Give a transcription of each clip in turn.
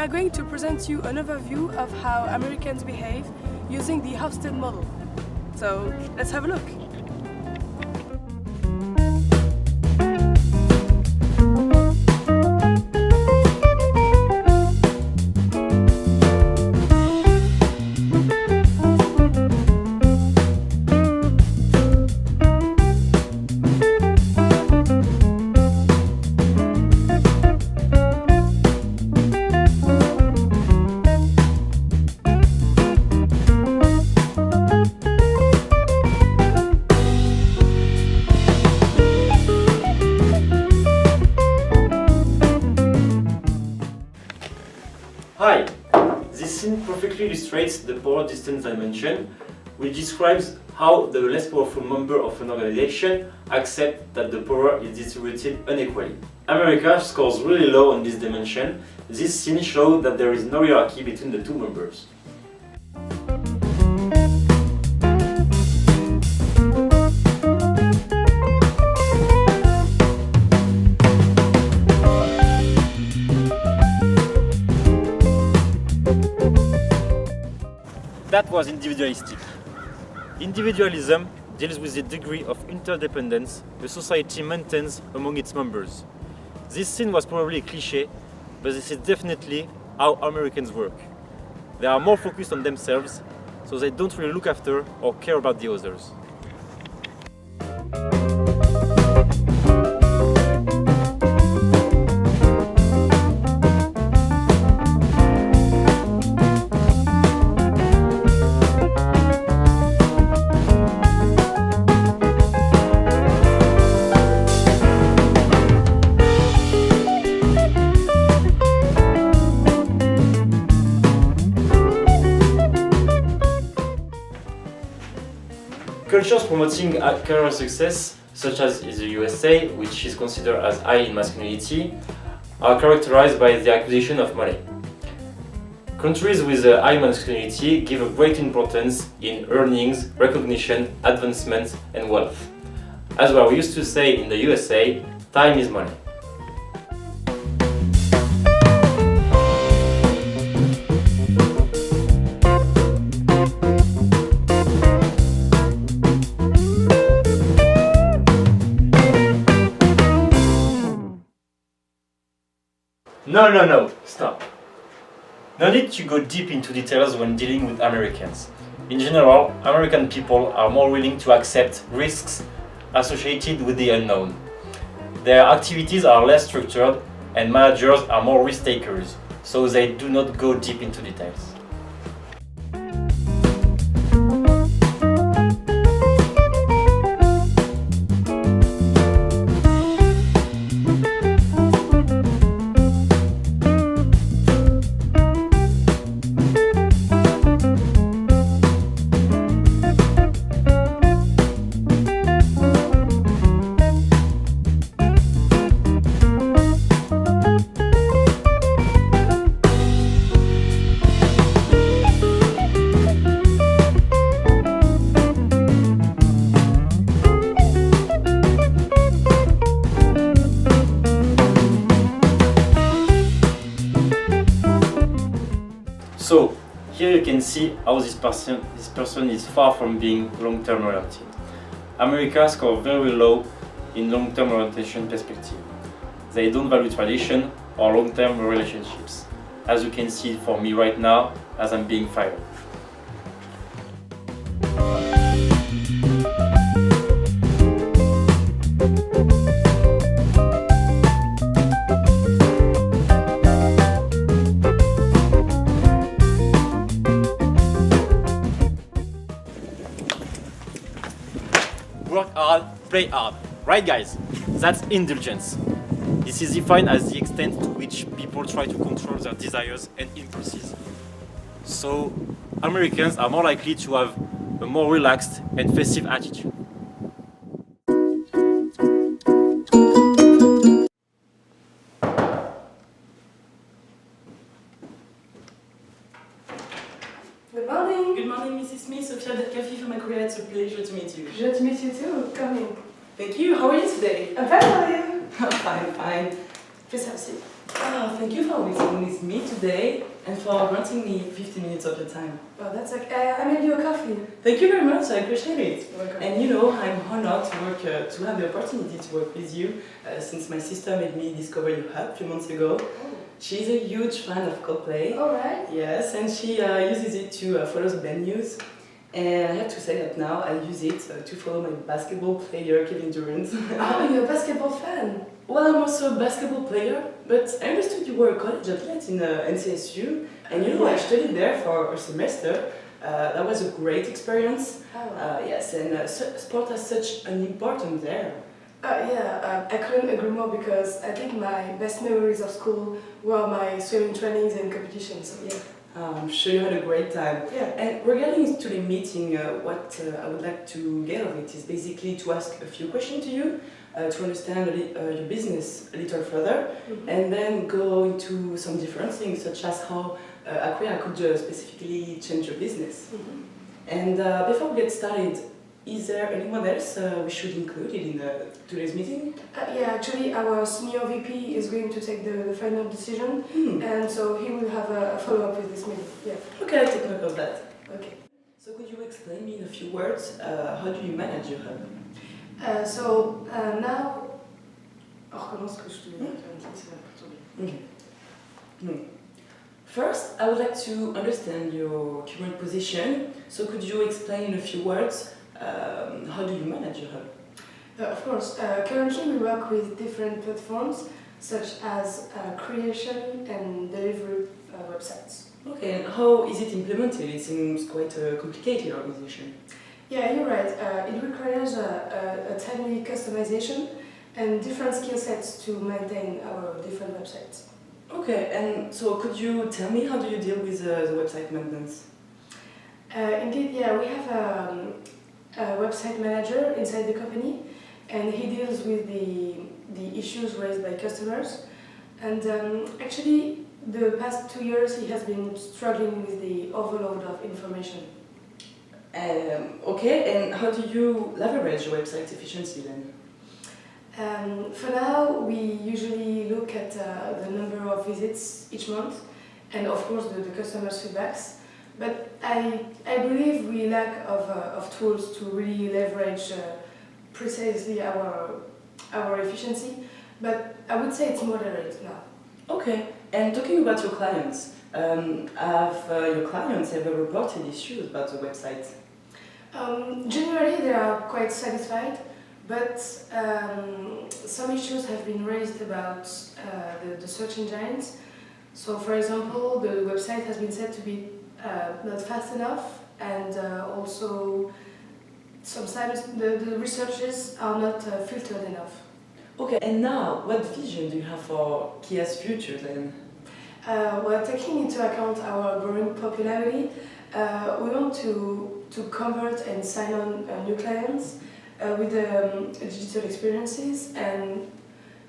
are going to present you an overview of how Americans behave using the Hofstede model. So let's have a look. Hi! This scene perfectly illustrates the power distance dimension, which describes how the less powerful member of an organization accepts that the power is distributed unequally. America scores really low on this dimension. This scene shows that there is no hierarchy between the two members. That was individualistic. Individualism deals with the degree of interdependence a society maintains among its members. This scene was probably a cliché, but this is definitely how Americans work. They are more focused on themselves, so they don't really look after or care about the others. Cultures promoting career success, such as in the USA, which is considered as high in masculinity, are characterized by the acquisition of money. Countries with a high masculinity give a great importance in earnings, recognition, advancement, and wealth. As we used to say in the USA, time is money. No, stop. No need to go deep into details when dealing with Americans. In general, American people are more willing to accept risks associated with the unknown. Their activities are less structured and managers are more risk takers, so they do not go deep into details. So, here you can see how this person is far from being long-term oriented. America scores very low in long-term orientation perspective. They don't value tradition or long-term relationships, as you can see for me right now as I'm being fired. Work hard, play hard. Right, guys? That's indulgence. This is defined as the extent to which people try to control their desires and impulses. So, Americans are more likely to have a more relaxed and festive attitude. Good morning. Good morning, Mrs. Smith. Sophia at Café for my career. It's a pleasure to meet you. Pleasure to meet you too. Come in. Thank you. How are you today? I'm fine, how are you? Fine. Please have a seat. Thank you for meeting with me today and for granting me 15 minutes of your time. Well, that's like, I made you a coffee. Thank you very much, I appreciate it. You're welcome. And you know, I'm honored to have the opportunity to work with you since my sister made me discover your hub a few months ago. Oh. She's a huge fan of Coldplay. Alright. Yes, and she uses it to follow the band news. And I have to say that now I use it to follow my basketball player, Kevin Durant. Oh, you're a basketball fan. Well, I'm also a basketball player, but I understood you were a college athlete in NCSU, and you know, I studied there for a semester. That was a great experience. Oh. Yes, and sport has such an important there. I couldn't agree more because I think my best memories of school were my swimming trainings and competitions, so yeah. I'm sure you had a great time. Yeah. And regarding to the meeting, what I would like to get of it is basically to ask a few questions to you, to understand your business a little further, and then go into some different things, such as how Acquia could specifically change your business. And before we get started, is there anyone else we should include in today's meeting? Yeah, actually our senior VP is going to take the final decision, and so he will have a follow-up with this meeting. Yeah. Okay, I'll take note of that. Okay. So could you explain me in a few words, how do you manage your hub? Now... On recommence que je te dis, c'est la Okay. First, I would like to understand your current position. So could you explain in a few words, how do you manage your hub? Of course. Currently we work with different platforms such as creation and delivery websites. Okay, and how is it implemented? It seems quite a complicated organization. Yeah, you're right. It requires a timely customization and different skill sets to maintain our different websites. Okay, and so could you tell me how do you deal with the website maintenance? Indeed, yeah, we have a website manager inside the company, and he deals with the issues raised by customers. And actually, the past 2 years he has been struggling with the overload of information. Okay, and how do you leverage your website efficiency then? For now, we usually look at the number of visits each month, and of course the customers' feedbacks. But I believe we lack of tools to really leverage precisely our efficiency. But I would say it's moderate now. Okay, and talking about your clients, have your clients ever reported issues about the website? Generally, they are quite satisfied. But some issues have been raised about the search engines. So, for example, the website has been said to be not fast enough, and also sometimes the researches are not filtered enough. Okay, and now, what vision do you have for Kia's future then? Well, taking into account our growing popularity, we want to convert and sign on new clients with digital experiences, and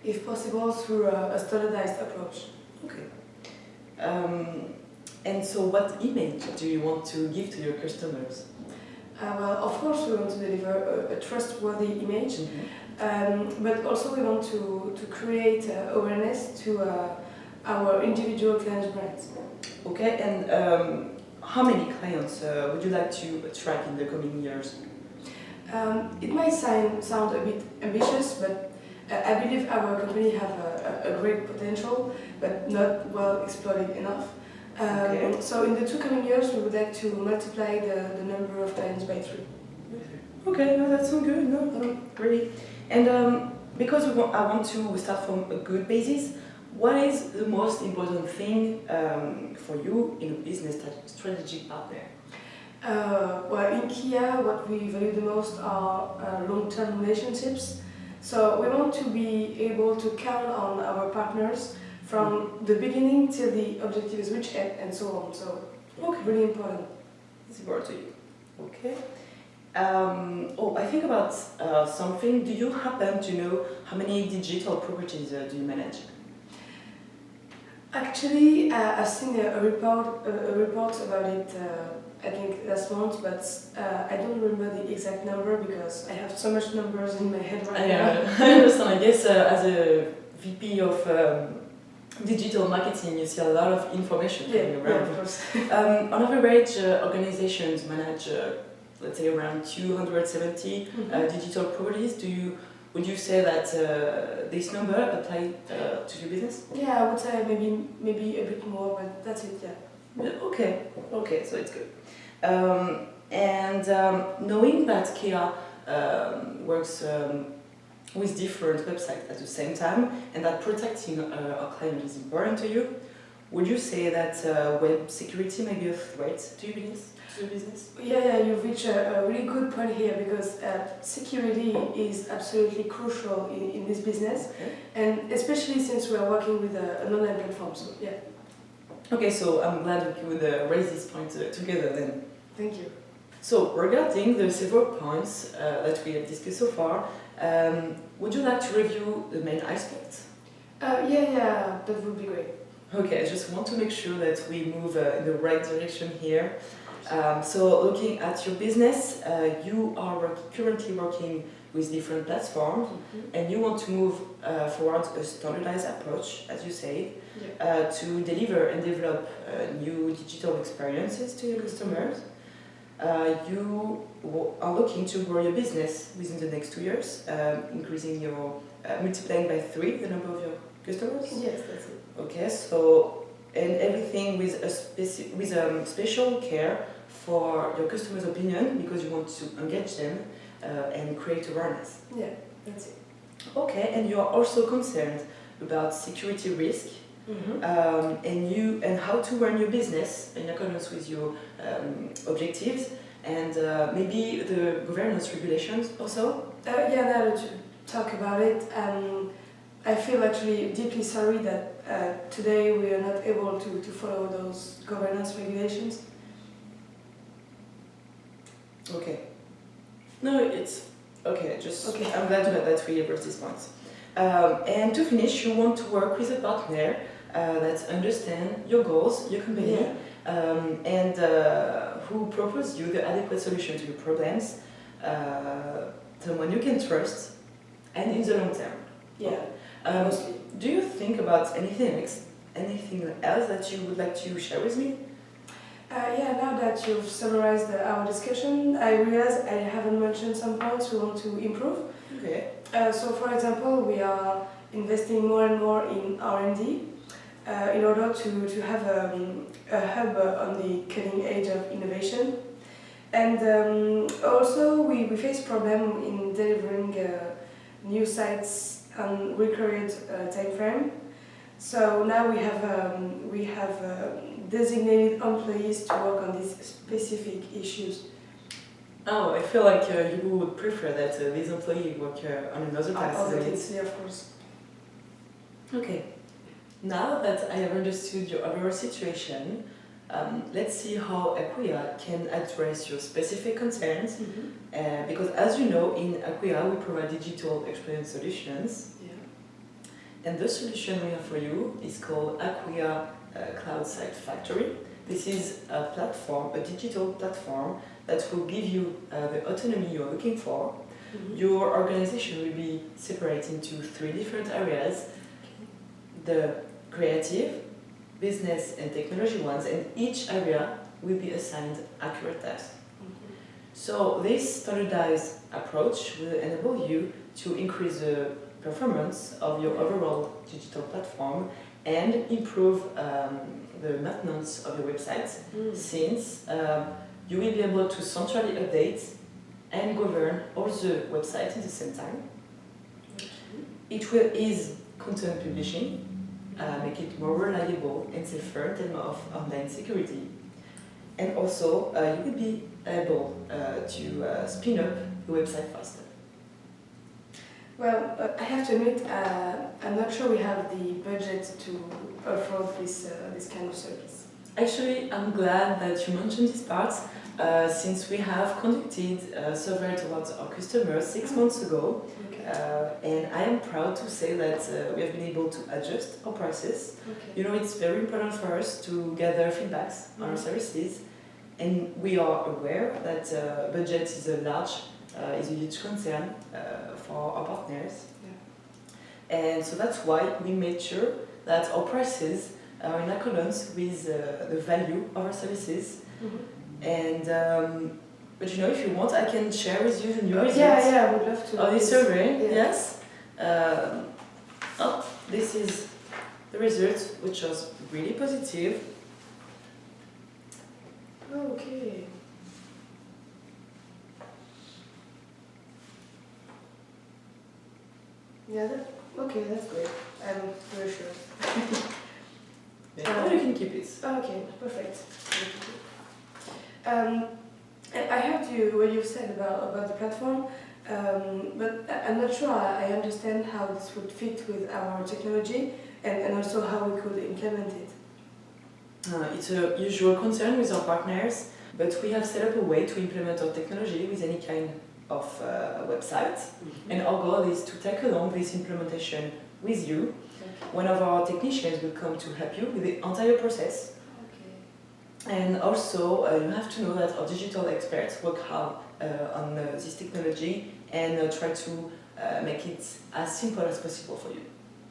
if possible through a standardized approach. Okay. And so what image do you want to give to your customers? Well, of course we want to deliver a trustworthy image, but also we want to create awareness to our individual clients' brands. Okay, and how many clients would you like to attract in the coming years? It might sound a bit ambitious, but I believe our company have a great potential, but not well exploited enough. Okay. So in the 2 coming years, we would like to multiply the number of clients by 3. Okay, no, that sounds good. No, really. And because I want to start from a good basis, what is the most important thing for you in a business strategic partner? Well, in Kia, what we value the most are long-term relationships. So we want to be able to count on our partners from the beginning till the objective is reached and so on. So, okay, really important. It's important to you. Okay. I think about something. Do you happen to know how many digital properties do you manage? Actually, I've seen a report about it. I think last month, but I don't remember the exact number because I have so much numbers in my head right now. I understand. I guess as a VP of digital marketing, you see a lot of information Yeah, coming yeah, around. of course. On average, organizations manage, let's say, around 270 digital properties. Would you say that this number apply to your business? Yeah, I would say maybe a bit more, but that's it. Yeah. Yeah, okay, so it's good. Knowing that Kea works with different websites at the same time, and that protecting our client is important to you, would you say that web security may be a threat to your business? Yeah, you've reached a really good point here because security is absolutely crucial in this business, Okay. and especially since we are working with an online platform. So yeah. Okay, so I'm glad we could raise this point together then. Thank you. So regarding the several points that we have discussed so far, would you like to review the main aspects? Yeah, that would be great. Okay, I just want to make sure that we move in the right direction here. So looking at your business, you are currently working with different platforms, and you want to move forward a standardized approach, as you say, to deliver and develop new digital experiences to your customers. You are looking to grow your business within the next 2 years, increasing your multiplying by 3 the number of your customers. Yes, that's it. Okay, so and everything with a special care for your customers' opinion because you want to engage them and create awareness. Yeah, that's it. Okay, and you are also concerned about security risk. And how to run your business in accordance with your objectives and maybe the governance regulations also? Now that you talk about it, I feel actually deeply sorry that today we are not able to follow those governance regulations. Okay. No, it's okay. Okay. I'm glad that we addressed these points. And to finish, you want to work with a partner that understands your goals, your company, and who proposes you the adequate solution to your problems, someone you can trust, and in the long term. Yeah, mostly. Do you think about anything else that you would like to share with me? Now that you've summarized our discussion, I realize I haven't mentioned some points we want to improve. Okay. So, for example, we are investing more and more in R&D in order to have a hub on the cutting edge of innovation. And also, we face problem in delivering new sites on recurrent time frame. So now we have designated employees to work on these specific issues. Oh, I feel like you would prefer that these employees work on another task. Yeah, of course. Okay. Now that I have understood your overall situation, let's see how Acquia can address your specific concerns. Because as you know, in Acquia we provide digital experience solutions. And the solution we have for you is called Acquia Cloud Site Factory. This is a platform, a digital platform that will give you the autonomy you're looking for. Your organization will be separated into 3 different areas: the creative, business, and technology ones, and each area will be assigned accurate tasks. So this standardized approach will enable you to increase the performance of your overall digital platform and improve the maintenance of your website, since you will be able to centrally update and govern all the websites at the same time. It will ease content publishing, make it more reliable and safer in terms of online security. And also, you will be able to spin up the website faster. Well, I have to admit, I'm not sure we have the budget to afford this kind of service. Actually, I'm glad that you mentioned this part, since we have conducted a survey towards our customers 6 months ago, and I am proud to say that we have been able to adjust our prices. You know, it's very important for us to gather feedbacks on our services, and we are aware that budget is a huge concern for our partners. And so that's why we made sure that our prices are in accordance with the value of our services. And but you know, if you want, I can share with you the new results. Yeah, I would love to. Of this survey. Yeah. Yes. This is the result, which was really positive. Okay. Yeah, okay, that's great. I'm very sure. Yeah. You can keep it. Okay, perfect. I heard you what you said about the platform, but I'm not sure I understand how this would fit with our technology and also how we could implement it. It's a usual concern with our partners, but we have set up a way to implement our technology with any kind of website, and our goal is to take along this implementation with you. One of our technicians will come to help you with the entire process. And also, you have to know that our digital experts work hard on this technology and try to make it as simple as possible for you.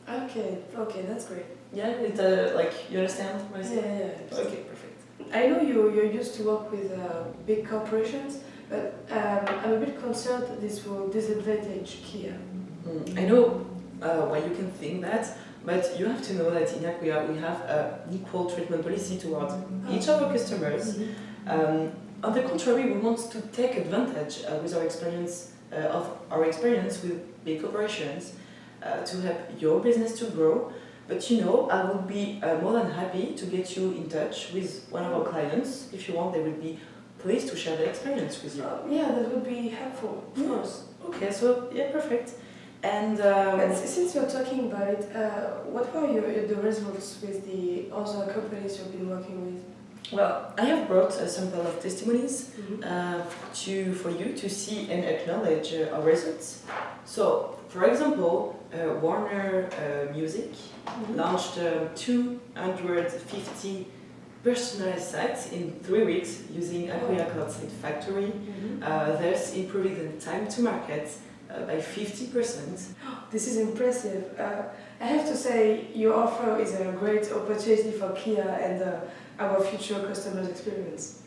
Okay, that's great. Yeah, like you understand what I say? Yeah. Okay, perfect. I know you're used to work with big corporations, but I'm a bit concerned that this will disadvantage Kia. I know why you can think that, but you have to know that in Acquia we have an equal treatment policy towards each of our customers. On the contrary, we want to take advantage with our experience with big corporations to help your business to grow. But you know, I would be more than happy to get you in touch with one of our clients. If you want, they will be pleased to share their experience with you. Yeah, that would be helpful, of course. Okay, so yeah, perfect. And since you're talking about it, what were the results with the other companies you've been working with? Well, I have brought a sample of testimonies for you to see and acknowledge our results. So, for example, Warner Music launched 250 personalized sites in 3 weeks using Acquia Cloud Site Factory, thus improving the time to market by 50%. This is impressive. I have to say, your offer is a great opportunity for Kia and our future customers' experience.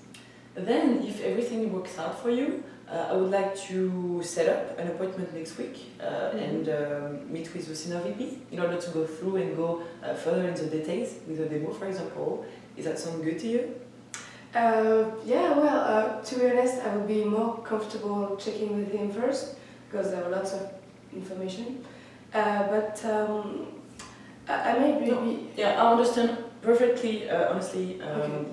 Then, if everything works out for you, I would like to set up an appointment next week and meet with the senior VP in order to go through and go further into details with a demo, for example. Is that sound good to you? To be honest, I would be more comfortable checking with him first because there are lots of information. I may be... Yeah, I understand perfectly, honestly,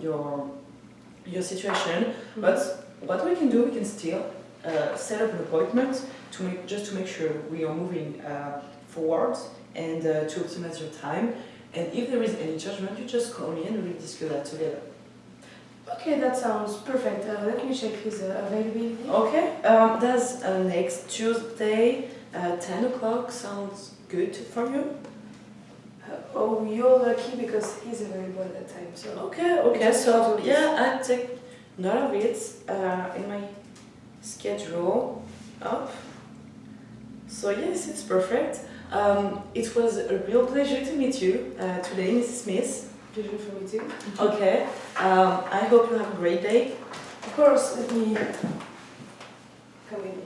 your situation. But what we can do, we can still set up an appointment to make sure we are moving forward and to optimize your time. And if there is any judgment, you just call me and we will discuss that together. Okay, that sounds perfect. Let me check his availability. Okay, does next Tuesday 10 o'clock sounds good for you? You're lucky because he's available at that time. So Okay, so yeah, I'll take note of it in my schedule up. So yes, it's perfect. It was a real pleasure to meet you today, Mrs. Smith. Pleasure for me too. Okay, I hope you have a great day. Of course, let me come in.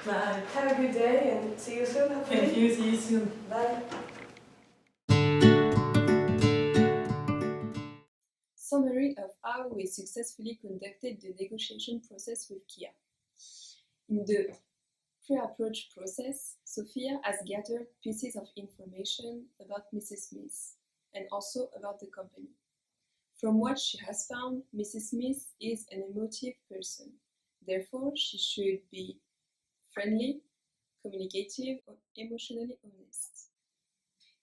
Bye. Have a good day and see you soon. Hopefully. Thank you, see you soon. Bye. Summary of how we successfully conducted the negotiation process with Kia. In the pre-approach process, Sophia has gathered pieces of information about Mrs. Smith and also about the company. From what she has found, Mrs. Smith is an emotive person. Therefore, she should be friendly, communicative, or emotionally honest.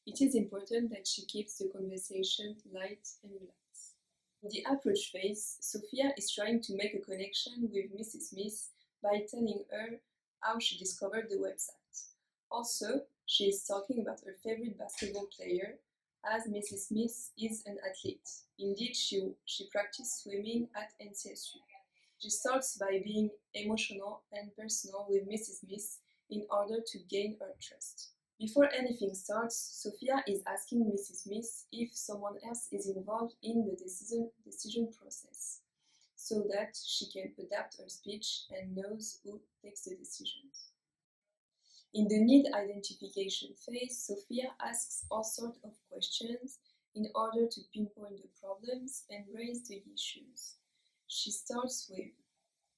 It is important that she keeps the conversation light and relaxed. In the approach phase, Sophia is trying to make a connection with Mrs. Smith by telling her how she discovered the website. Also, she is talking about her favorite basketball player, as Mrs. Smith is an athlete. Indeed, she practiced swimming at NCSU. She starts by being emotional and personal with Mrs. Smith, in order to gain her trust. Before anything starts, Sophia is asking Mrs. Smith if someone else is involved in the decision process, so that she can adapt her speech and knows who takes the decisions. In the need identification phase, Sophia asks all sorts of questions in order to pinpoint the problems and raise the issues. She starts with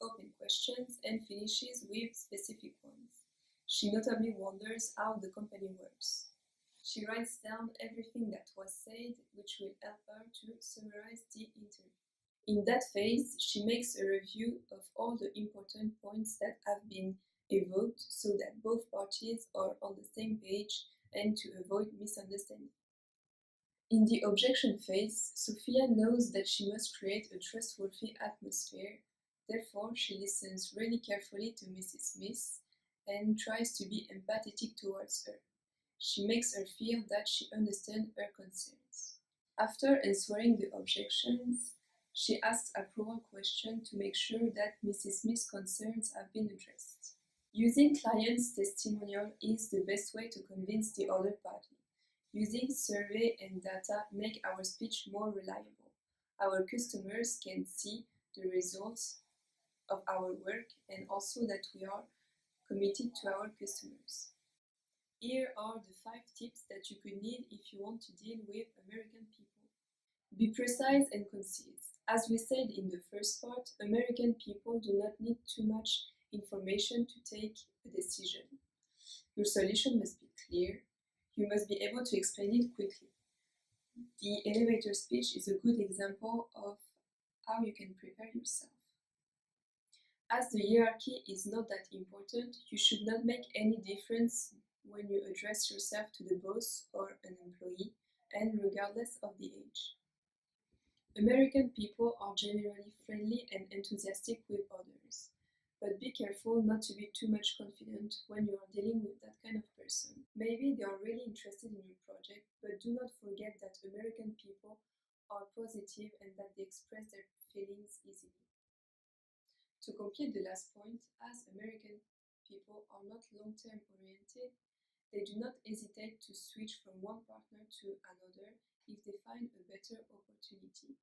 open questions and finishes with specific ones. She notably wonders how the company works. She writes down everything that was said, which will help her to summarize the interview. In that phase, she makes a review of all the important points that have been evoked so that both parties are on the same page and to avoid misunderstanding. In the objection phase, Sophia knows that she must create a trustworthy atmosphere. Therefore, she listens really carefully to Mrs. Smith and tries to be empathetic towards her. She makes her feel that she understands her concerns. After answering the objections, she asks approval questions to make sure that Mrs. Smith's concerns have been addressed. Using clients' testimonial is the best way to convince the other party. Using survey and data make our speech more reliable. Our customers can see the results of our work and also that we are committed to our customers. Here are the 5 tips that you could need if you want to deal with American people. Be precise and concise. As we said in the first part, American people do not need too much information to take a decision. Your solution must be clear. You must be able to explain it quickly. The elevator speech is a good example of how you can prepare yourself. As the hierarchy is not that important, you should not make any difference when you address yourself to the boss or an employee, and regardless of the age. American people are generally friendly and enthusiastic with others, but be careful not to be too much confident when you are dealing with that kind of person. Maybe they are really interested in your project, but do not forget that American people are positive and that they express their feelings easily. To complete the last point, as American people are not long-term oriented, they do not hesitate to switch from one partner to another if they find a better opportunity.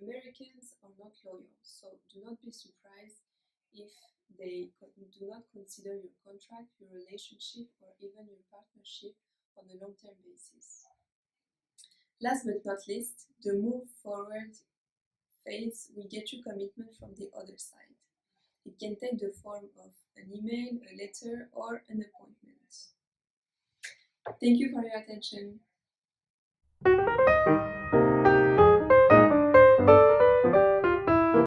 Americans are not loyal, so do not be surprised if they do not consider your contract, your relationship, or even your partnership on a long-term basis. Last but not least, the move forward phase will get you commitment from the other side. It can take the form of an email, a letter, or an appointment. Thank you for your attention.